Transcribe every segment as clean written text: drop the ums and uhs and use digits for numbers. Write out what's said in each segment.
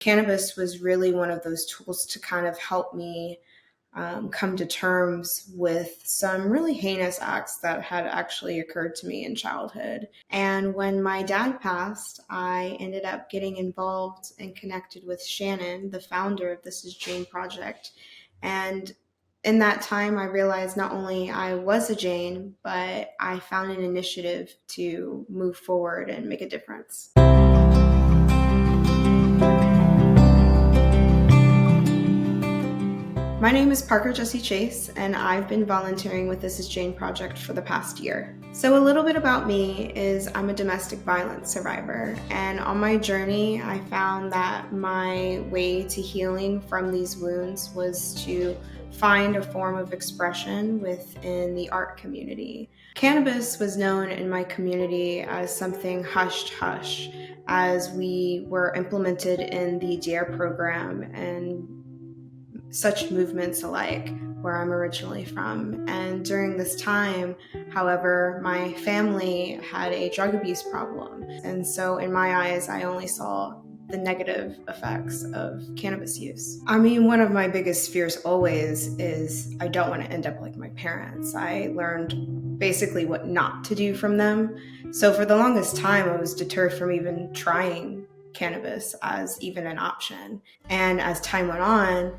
Cannabis was really one of those tools to kind of help me come to terms with some really heinous acts that had actually occurred to me in childhood. And when my dad passed, I ended up getting involved and connected with Shannon, the founder of This Is Jane Project. And in that time, I realized not only I was a Jane, but I found an initiative to move forward and make a difference. My name is Parker Jessie Chase, and I've been volunteering with This Is Jane Project for the past year. So a little bit about me is I'm a domestic violence survivor, and on my journey, I found that my way to healing from these wounds was to find a form of expression within the art community. Cannabis was known in my community as something hush-hush, as we were implemented in the DARE program and such movements alike, where I'm originally from. And during this time, however, my family had a drug abuse problem. And so in my eyes, I only saw the negative effects of cannabis use. I mean, one of my biggest fears always is I don't want to end up like my parents. I learned basically what not to do from them. So for the longest time, I was deterred from even trying cannabis as even an option. And as time went on,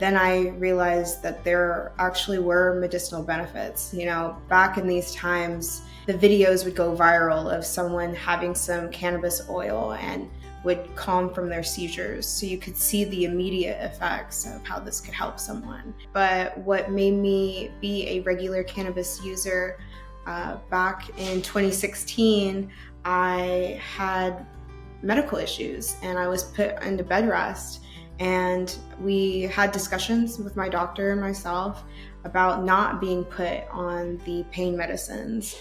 then I realized that there actually were medicinal benefits. You know, back in these times, the videos would go viral of someone having some cannabis oil and would calm from their seizures. So you could see the immediate effects of how this could help someone. But what made me be a regular cannabis user, back in 2016, I had medical issues and I was put into bed rest. And we had discussions with my doctor and myself about not being put on the pain medicines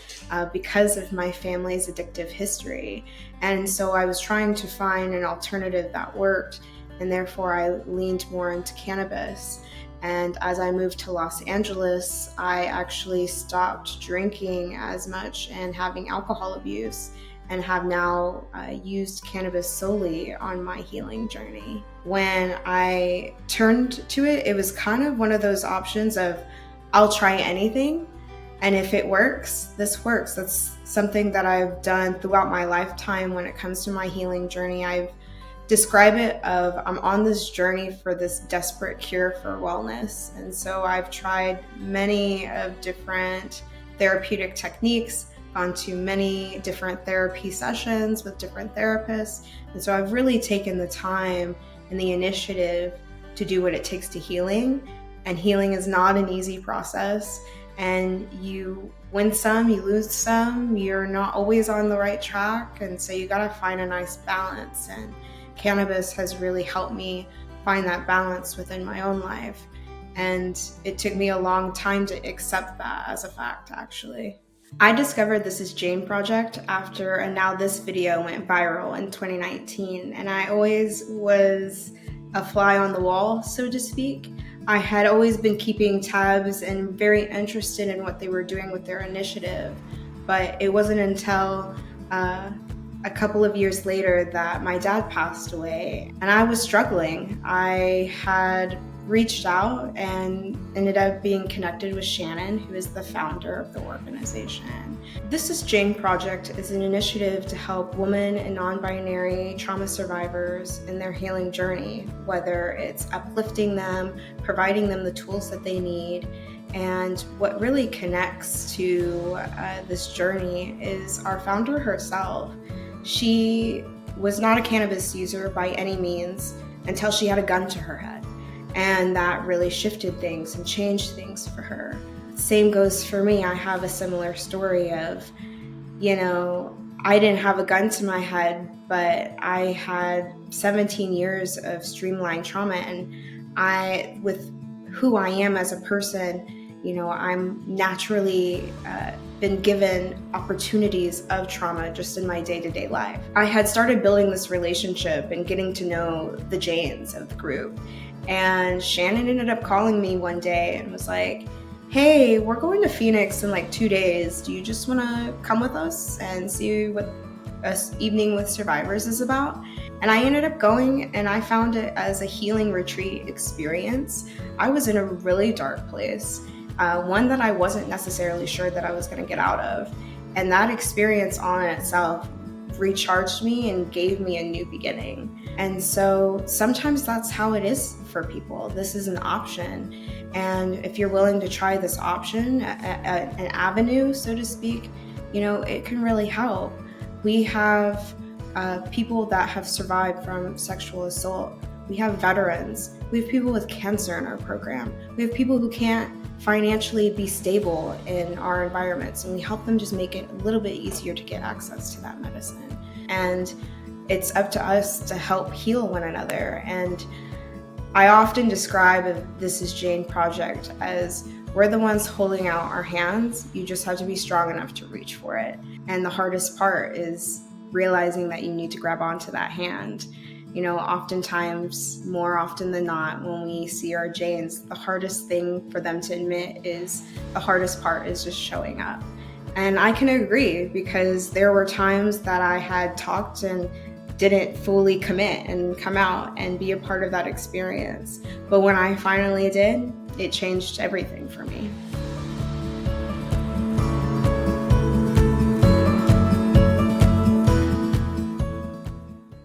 because of my family's addictive history. And so I was trying to find an alternative that worked, and therefore I leaned more into cannabis. And as I moved to Los Angeles, I actually stopped drinking as much and having alcohol abuse, and have now used cannabis solely on my healing journey. When I turned to it, it was kind of one of those options of, I'll try anything, and if it works, this works. That's something that I've done throughout my lifetime when it comes to my healing journey. I've described it of, I'm on this journey for this desperate cure for wellness. And so I've tried many of different therapeutic techniques, gone to many different therapy sessions with different therapists. And so I've really taken the time and the initiative to do what it takes to healing. And healing is not an easy process. And you win some, you lose some, you're not always on the right track. And so you gotta find a nice balance. And cannabis has really helped me find that balance within my own life. And it took me a long time to accept that as a fact, actually. I discovered This Is Jane Project after a Now This video went viral in 2019, and I always was a fly on the wall, so to speak. I had always been keeping tabs and very interested in what they were doing with their initiative, but it wasn't until a couple of years later that my dad passed away, and I was struggling. I had reached out and ended up being connected with Shannon, who is the founder of the organization. This Is Jane Project is an initiative to help women and non-binary trauma survivors in their healing journey, whether it's uplifting them, providing them the tools that they need. And what really connects to this journey is our founder herself. She was not a cannabis user by any means until she had a gun to her head. And that really shifted things and changed things for her. Same goes for me. I have a similar story of, I didn't have a gun to my head, but I had 17 years of streamlined trauma. And with who I am as a person, I'm naturally been given opportunities of trauma just in my day-to-day life. I had started building this relationship and getting to know the Janes of the group. And Shannon ended up calling me one day and was like, hey, we're going to Phoenix in like 2 days. Do you just want to come with us and see what Evening with Survivors is about? And I ended up going, and I found it as a healing retreat experience. I was in a really dark place, one that I wasn't necessarily sure that I was going to get out of. And that experience on itself recharged me and gave me a new beginning. And so sometimes that's how it is for people. This is an option. And if you're willing to try this option, an avenue, so to speak, it can really help. We have people that have survived from sexual assault. We have veterans. We have people with cancer in our program. We have people who can't financially be stable in our environments, and we help them just make it a little bit easier to get access to that medicine. And it's up to us to help heal one another. And I often describe This Is Jane project as we're the ones holding out our hands. You just have to be strong enough to reach for it. And the hardest part is realizing that you need to grab onto that hand. Oftentimes, more often than not, when we see our Janes, the hardest thing for them to admit is the hardest part is just showing up. And I can agree, because there were times that I had talked and didn't fully commit and come out and be a part of that experience. But when I finally did, it changed everything for me.